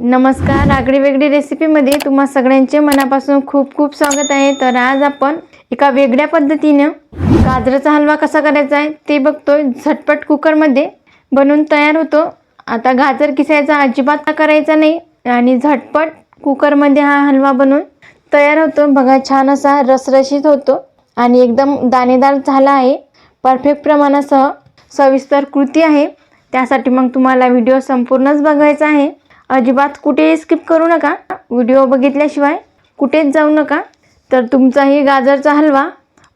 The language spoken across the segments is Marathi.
नमस्कार, आगळी वेगळी रेसिपीमध्ये तुम्हा सगळ्यांचे मनापासून खूप खूप स्वागत आहे। तर आज आपण एका वेगळ्या पद्धतीने गाजराचा हलवा कसा करायचा आहे ते बघतोय। झटपट कुकरमध्ये बनवून तयार होतो। आता गाजर किसायचा अजिबात करायचा नाही आणि झटपट कुकरमध्ये हा हलवा बनवून तयार होतो। बघा, छान असा रसरशीत होतो आणि एकदम दाणेदार झाला आहे। परफेक्ट प्रमाणासह सविस्तर कृती आहे। त्यासाठी मग तुम्हाला व्हिडिओ संपूर्णच बघायचा आहे। अजिबात कुठेही स्किप करू नका। व्हिडिओ बघितल्याशिवाय कुठेच जाऊ नका। तर तुमचाही गाजरचा हलवा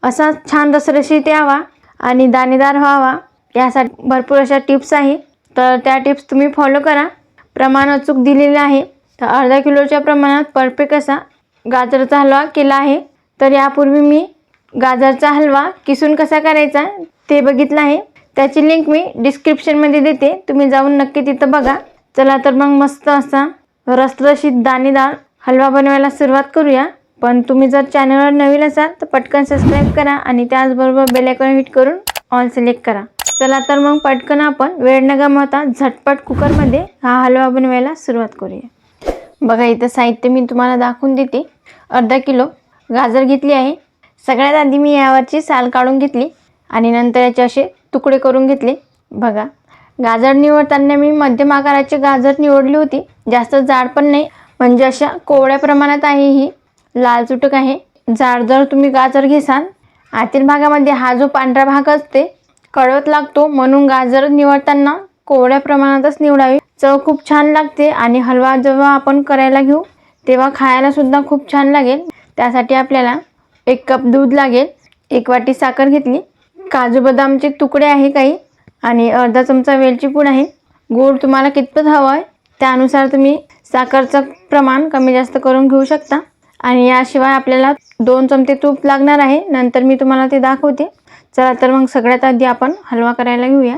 असा छान रसरशीत यावा आणि दाणेदार व्हावा यासाठी भरपूर अशा टिप्स आहे। तर त्या टिप्स तुम्ही फॉलो करा। प्रमाण अचूक दिलेले आहे। तर अर्धा किलोच्या प्रमाणात परफेक्ट असा गाजरचा हलवा केला आहे। तर यापूर्वी मी गाजरचा हलवा किसून कसा करायचा ते बघितलं आहे। त्याची लिंक मी डिस्क्रिप्शनमध्ये देते, तुम्ही जाऊन नक्की तिथं बघा। चला तर मग मस्त असा रसरशीत दाणेदार हलवा बनवायला सुरुवात करूया। पण तुम्ही जर चॅनलवर नवीन असाल तर पटकन सबस्क्राईब करा आणि त्याचबरोबर बेल आयकॉन हिट करून ऑल सिलेक्ट करा। चला तर मग पटकन आपण वेळ न गमावता झटपट कुकरमध्ये हा हलवा बनवायला सुरुवात करूया। बघा, इथं साहित्य मी तुम्हाला दाखवून देते। अर्धा किलो गाजर घेतली आहे। सगळ्यात आधी मी यावरची साल काढून घेतली आणि नंतर याचे असे तुकडे करून घेतले। बघा, गाजर निवडताना मी मध्यम आकाराचे गाजर निवडली होती, जास्त जाड पण नाही, म्हणजे अशा कोवळ्या प्रमाणात आहे। ही लाल चुटक आहे। जाड जर तुम्ही गाजर घेसाल, आतील भागामध्ये हा जो पांढरा भाग असते कडवट लागतो, म्हणून गाजर निवडताना कोवळ्या प्रमाणातच निवडावे। चव खूप छान लागते आणि हलवा जेव्हा आपण करायला घेऊ तेव्हा खायला सुद्धा खूप छान लागेल। त्यासाठी आपल्याला 1 कप दूध लागेल, 1 वाटी साखर घेतली, काजू बदामचे तुकडे आहे काही आणि अर्धा चमचा वेलची पूड आहे। गोड तुम्हाला कितपत हवा आहे त्यानुसार तुम्ही साखरचं प्रमाण कमी जास्त करून घेऊ शकता। आणि याशिवाय आपल्याला 2 चमचे तूप लागणार आहे, नंतर मी तुम्हाला ते दाखवते। चला तर मग सगळ्यात आधी आपण हलवा करायला घेऊया।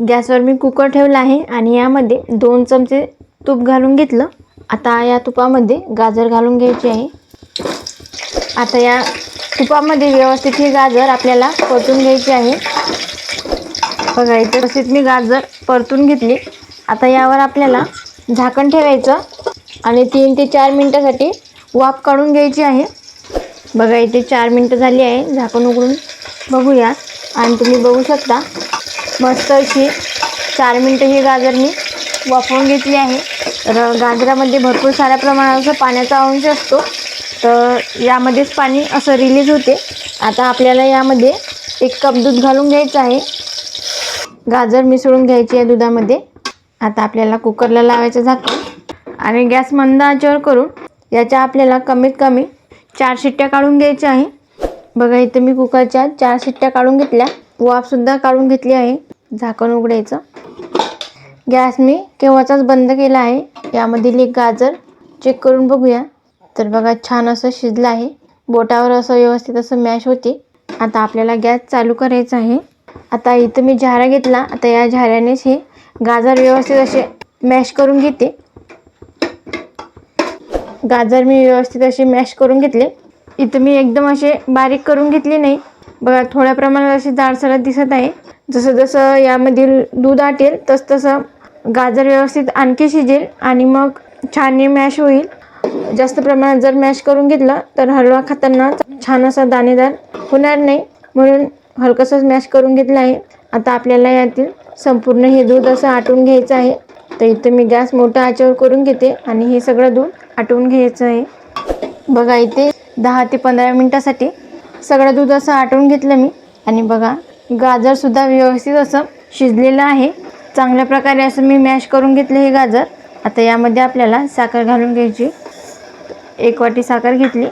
गॅसवर मी कुकर ठेवला आहे आणि यामध्ये 2 चमचे तूप घालून घेतलं। आता या तुपामध्ये गाजर घालून घ्यायचे आहे। आता या तुपामध्ये व्यवस्थित हे गाजर आपल्याला परतून घ्यायचे आहे। बघा, इथे व्यवस्थित मी गाजर परतून घेतली। आता यावर आपल्याला झाकण ठेवायचं आणि 3 ते 4 मिनिटासाठी वाफ काढून घ्यायची आहे। बघा, इथे 4 मिनिटं झाली आहे। झाकण उघडून बघूया आणि तुम्ही बघू शकता मस्त अशी 4 मिनिटं ही गाजर मी वाफवून घेतली आहे। तर गाजरामध्ये भरपूर साऱ्या प्रमाणात असं पाण्याचा अंश असतो, तर यामध्येच पाणी असं रिलीज होते। आता आपल्याला यामध्ये 1 कप दूध घालून घ्यायचं आहे। गाजर मिसळून घ्यायची आहे दुधामध्ये। आता आपल्याला कुकरला लावायचं झाकण आणि गॅस मंद आचेवर करून याच्या आपल्याला कमीत कमी 4 शिट्ट्या काढून घ्यायच्या आहे। बघा, इथे मी कुकरच्या 4 शिट्ट्या काढून घेतल्या, वाफसुद्धा काढून घेतली आहे। झाकण उघडायचं। गॅस मी केव्हाचाच बंद केला आहे। यामधील एक गाजर चेक करून बघूया। तर बघा, छान असं शिजलं आहे। बोटावर असं व्यवस्थित असं मॅश होते। आता आपल्याला गॅस चालू करायचा आहे। आता इथं मी झारा घेतला। आता या झाऱ्यानेच हे गाजर व्यवस्थित असे मॅश करून घेते। गाजर मी व्यवस्थित असे मॅश करून घेतले। इथं मी एकदम असे बारीक करून घेतले नाही। बघा, थोड्या प्रमाणात असे जाडसर दिसत आहे। जसं जसं यामधील दूध आटेल तसं गाजर व्यवस्थित आणखी शिजेल आणि मग छान मॅश होईल। जास्त प्रमाणात जर मॅश करून घेतलं तर हलवा खाताना छान असा दाणेदार होणार नाही, म्हणून हलकसंच मॅश करून घेतलं आहे। आता आपल्याला यातील संपूर्ण हे दूध असं आटून घ्यायचं आहे। तर इथे मी गॅस मोठा आचेवर करून घेते आणि हे सगळं दूध आटवून घ्यायचं आहे। बघा, इथे 10 ते 15 मिनिटासाठी सगळं दूध असं आटवून घेतलं मी आणि बघा, गाजरसुद्धा व्यवस्थित असं शिजलेलं आहे। चांगल्या प्रकारे असं मी मॅश करून घेतलं हे गाजर। आता यामध्ये आपल्याला साखर घालून घ्यायची। 1 वाटी साखर घेतली,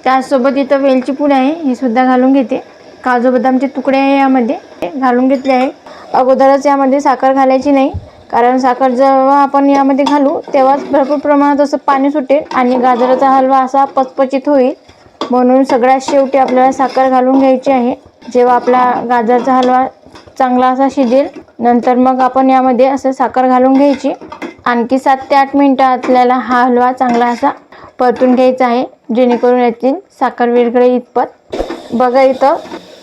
त्याचसोबत इथं वेलची पूड आहे, ही सुद्धा घालून घेते। काजू बदामचे तुकडे आहे यामध्ये घालून घेतले आहे। अगोदरच यामध्ये साखर घालायची नाही, कारण साखर जेव्हा आपण यामध्ये घालू तेव्हाच भरपूर प्रमाणात असं पाणी सुटेल आणि गाजराचा हलवा असा पचपचित होईल, म्हणून सगळ्यात शेवटी आपल्याला साखर घालून घ्यायची आहे। जेव्हा आपला गाजराचा हलवा चांगला असा शिजेल नंतर मग आपण यामध्ये असं साखर घालून घ्यायची। आणखी 7 ते 8 मिनिटं आपल्याला हा हलवा चांगला असा परतून घ्यायचा आहे, जेणेकरून यातील साखर विरघळेल इतपत। बघा, इथं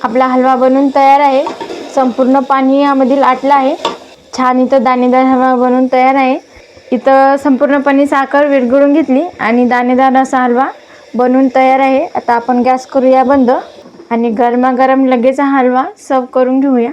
आपला हलवा बनून तयार आहे। संपूर्ण पाणी यामधील आटलं आहे। छान इथं दाणेदार हलवा बनून तयार आहे। इथं संपूर्णपणे साखर विरघळून घेतली आणि दाणेदार असा हलवा बनवून तयार आहे। आता आपण गॅस करूया बंद आणि गरमागरम लगेच हा हलवा सर्व करून घेऊया।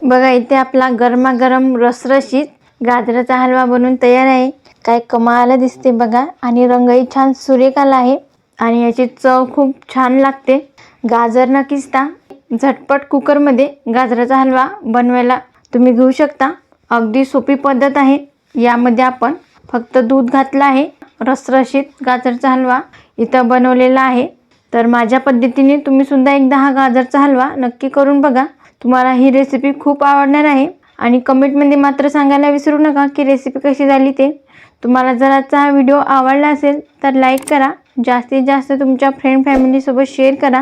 बघा इथे आपला गरमागरम रसरशीत गाजराचा हलवा बनवून तयार आहे। काय कमाल दिसते बघा आणि रंगही छान सुरेख आला आहे आणि याची चव खूप छान लागते। गाजर न किसता झटपट कुकरमध्ये गाजराचा हलवा बनवायला तुम्ही घेऊ शकता। अगदी सोपी पद्धत आहे। यामध्ये आपण फक्त दूध घातलं आहे। रसरशीत गाजरचा हलवा इथं बनवलेला आहे। तर माझ्या पद्धतीने तुम्ही सुद्धा एकदा हा गाजरचा हलवा नक्की करून बघा। तुम्हाला ही रेसिपी खूप आवडणार आहे आणि कमेंटमध्ये मात्र सांगायला विसरू नका की रेसिपी कशी झाली ते। तुम्हाला जर आजचा हा व्हिडिओ आवडला असेल तर लाईक करा, जास्तीत जास्त तुमच्या फ्रेंड फॅमिलीसोबत शेअर करा।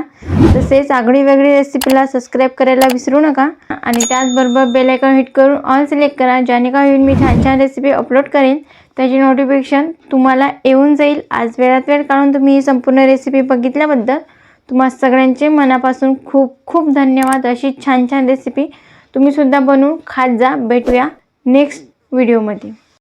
तसेच आगळी वेगळी रेसिपीला सबस्क्राईब करायला विसरू नका आणि त्याचबरोबर बेल आयकॉन हिट करून ऑल सिलेक्ट करा, ज्याने काय होईल मी छान छान रेसिपी अपलोड करेन त्याची नोटिफिकेशन तुम्हाला येऊन जाईल। आज वेळात वेळ काढून तुम्ही ही संपूर्ण रेसिपी बघितल्याबद्दल तुम्हा सगळ्यांचे मनापासून खूप खूप धन्यवाद। अशी छान छान रेसिपी तुम्ही सुद्धा बनवून खात जा। भेटूया नेक्स्ट व्हिडिओमध्ये।